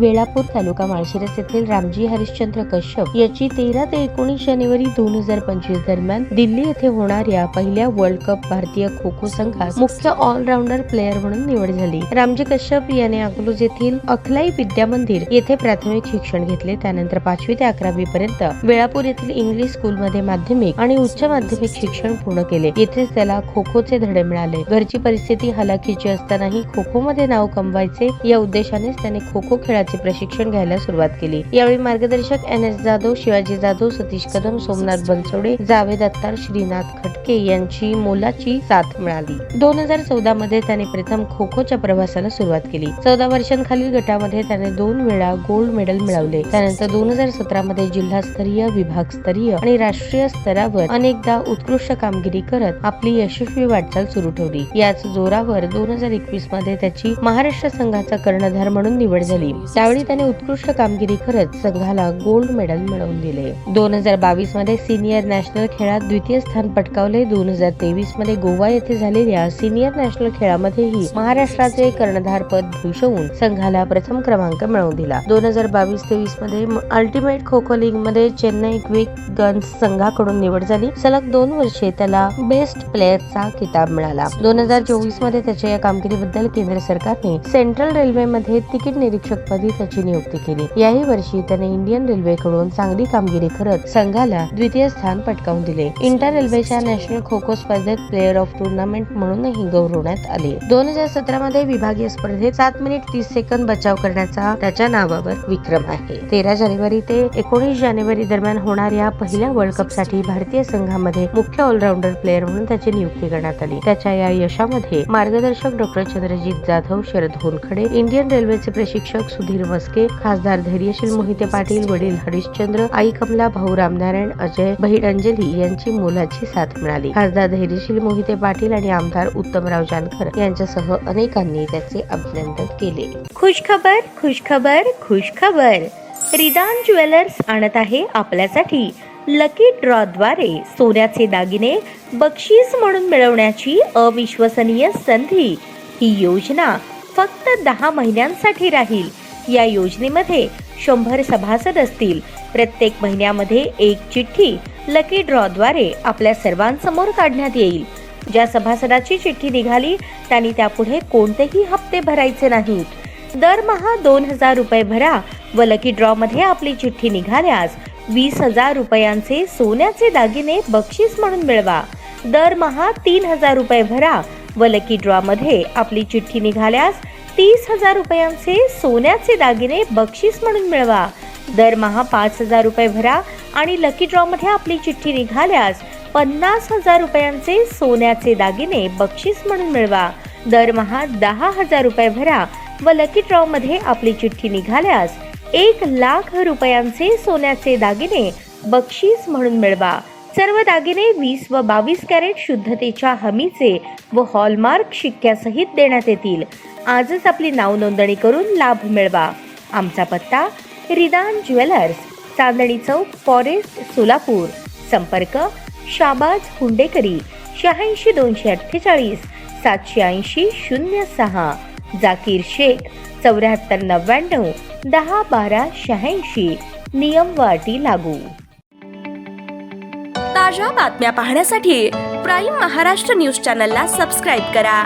वेळापूर तालुका माळशिरस येथील रामजी हरिश्चंद्र कश्यप याची 13 ते 19 जानेवारी 2025 दरम्यान दिल्ली येथे होणाऱ्या पहिल्या वर्ल्ड कप भारतीय खो खो संघात मुख्य ऑलराऊंडर प्लेयर म्हणून निवड झाली। रामजी कश्यप याने अकलूज येथील अखलाई विद्या मंदिर येथे प्राथमिक शिक्षण घेतले। त्यानंतर 5वी ते 11वी पर्यंत वेळापूर येथील इंग्लिश स्कूल मध्ये माध्यमिक आणि उच्च माध्यमिक शिक्षण पूर्ण केले। येथेच त्याला खो खोचे धडे मिळाले। घरची परिस्थिती हलाखीची असतानाही खो खो मध्ये नाव कमवायचे या उद्देशानेच त्याने खो खो खेळाचे प्रशिक्षण घ्यायला सुरुवात केली। यावेळी मार्गदर्शक NS जाधव, शिवाजी जाधव, सतीश कदम, सोमनाथ बनसोडे, जावेद अत्तार, श्रीनाथ खटके यांची मोलाची साथ मिळाली। 2014 मध्ये त्याने प्रथम खो खोच्या प्रवासाला सुरुवात केली। 14 वर्षांखालील गटामध्ये त्याने 2 वेळा गोल्ड मेडल मिळवले। त्यानंतर 2017 मध्ये जिल्हास्तरीय, विभागस्तरीय आणि राष्ट्रीय स्तरावर अनेकदा उत्कृष्ट कामगिरी करत आपली यशस्वी वाटचाल सुरू ठेवली। याच जोरावर 2021 मध्ये त्याची महाराष्ट्र संघाचा कर्णधार म्हणून निवड झाली। त्यावेळी त्याने उत्कृष्ट कामगिरी करत संघाला गोल्ड मेडल मिळवून दिले। 2022 मध्ये सिनियर नॅशनल खेळात द्वितीय स्थान पटकावले। 2023 मध्ये गोवा येथे झालेल्या सिनियर नॅशनल खेळामध्येही महाराष्ट्राचे कर्णधार पद भूषवून संघाला प्रथम क्रमांक मिळवून दिला। 2022-23 मध्ये अल्टिमेट खो खो लीग मध्ये चेन्नई क्विक गन्स संघाकडून निवड झाली। सलग 2 वर्षे त्याला बेस्ट प्लेयरचा किताब मिळाला। 2024 मध्ये त्याच्या या कामगिरीबद्दल केंद्र सरकारने सेंट्रल रेल्वे मध्ये तिकीट निरीक्षक पदी त्याची नियुक्ती केली। याही वर्षी त्याने इंडियन रेल्वेकडून चांगली कामगिरी करत संघाला द्वितीय स्थान पटकावून दिले। इंटर रेल्वेच्या नॅशनल खो खो स्पर्धेत प्लेयर ऑफ टूर्नामेंट म्हणूनही गौरवण्यात आले। 2017 मध्ये विभागीय स्पर्धेत 7 मिनिट 30 सेकंद बचाव करण्याचा त्याच्या नावावर विक्रम आहे। 13 जानेवारी ते 19 जानेवारी दरम्यान होणाऱ्या पहिल्या वर्ल्ड कप साठी भारतीय संघामध्ये मुख्य ऑलराऊंडर प्लेयर म्हणून त्याची नियुक्ती करण्यात आली। त्याच्या या यशामध्ये मार्गदर्शक डॉ. चंद्रजीत जाधव, शरद होनखडे, इंडियन रेल्वेचे प्रशिक्षक सुधीर मस्के, खासदार धैर्यशील मोहिते पाटील, वडील हरिश्चंद्र, आई कमला, भाऊ रामनारायण, अजय, बहीण अंजली यांची मोलाची साथ मिळाली। खासदार धैर्यशील मोहिते पाटील आणि आमदार उत्तमराव जानकर यांच्यासह अनेकांनी त्याचे अभिनंदन केले। खुशखबर, खुशखबर, खुशखबर! रिदान ज्वेलर्स आणत आहे आपल्यासाठी लकी ड्रॉ द्वारे सोन्याचे दागिने बक्षीस म्हणून मिळवण्याची अविश्वसनीय संधी। ही योजना फक्त 10 महिन्यांसाठी राहील। या योजनेमध्ये 100 सभासद असतील। प्रत्येक महिन्यामध्ये एक चिठ्ठी लकी ड्रॉ द्वारे आपल्या सर्वांसमोर काढण्यात येईल। ज्या सभासदाची चिठ्ठी निघाली त्यांनी त्यापुढे कोणतेही हप्ते भरायचे नाहीत। दरमहा 2000 रुपये भरा व लकी ड्रॉ मध्ये आपली चिठ्ठी निघाल्यास 20,000 रुपयांचे सोन्याचे दागिने बक्षीस म्हणून मिळवा। दरमहा 3000 रुपये भरा व लकी ड्रॉ मध्ये आपली चिठ्ठी निघाल्यास 30,000 रुपयांचे सोन्याचे दागिने बक्षीस म्हणून मिळवा। दरमहा 5,000 रुपये भरा आणि लकी ड्रॉ मध्ये आपली चिठ्ठी निघाल्यास 50,000 रुपयांचे सोन्याचे दागिने बक्षीस म्हणून मिळवा। दरमहा 10,000 रुपये भरा व लकी ड्रॉ मध्ये आपली चिठ्ठी निघाल्यास 1,00,000 रुपयांचे सोन्याचे दागिने बक्षीस म्हणून मिळवा। सर्व दागिने 20 व 22 कॅरेट शुद्धतेच्या हमीचे व हॉलमार्क शिक्क्यासहित देण्यात येतील। आजच आपली नाव नोंदणी करून लाभ मिळवा। आमचा पत्ता रिदान ज्वेलर्स, चांदणी चौक, फॉरेस्ट, सोलापूर। संपर्क शाबाज हुंडेकरी 86 248 780 06, जाकीर शेख 74 99 10 12 86। नियम व अटी लागू। ताज्या बातम्या पाहण्यासाठी प्राईम महाराष्ट्र न्यूज चॅनलला सबस्क्राईब करा।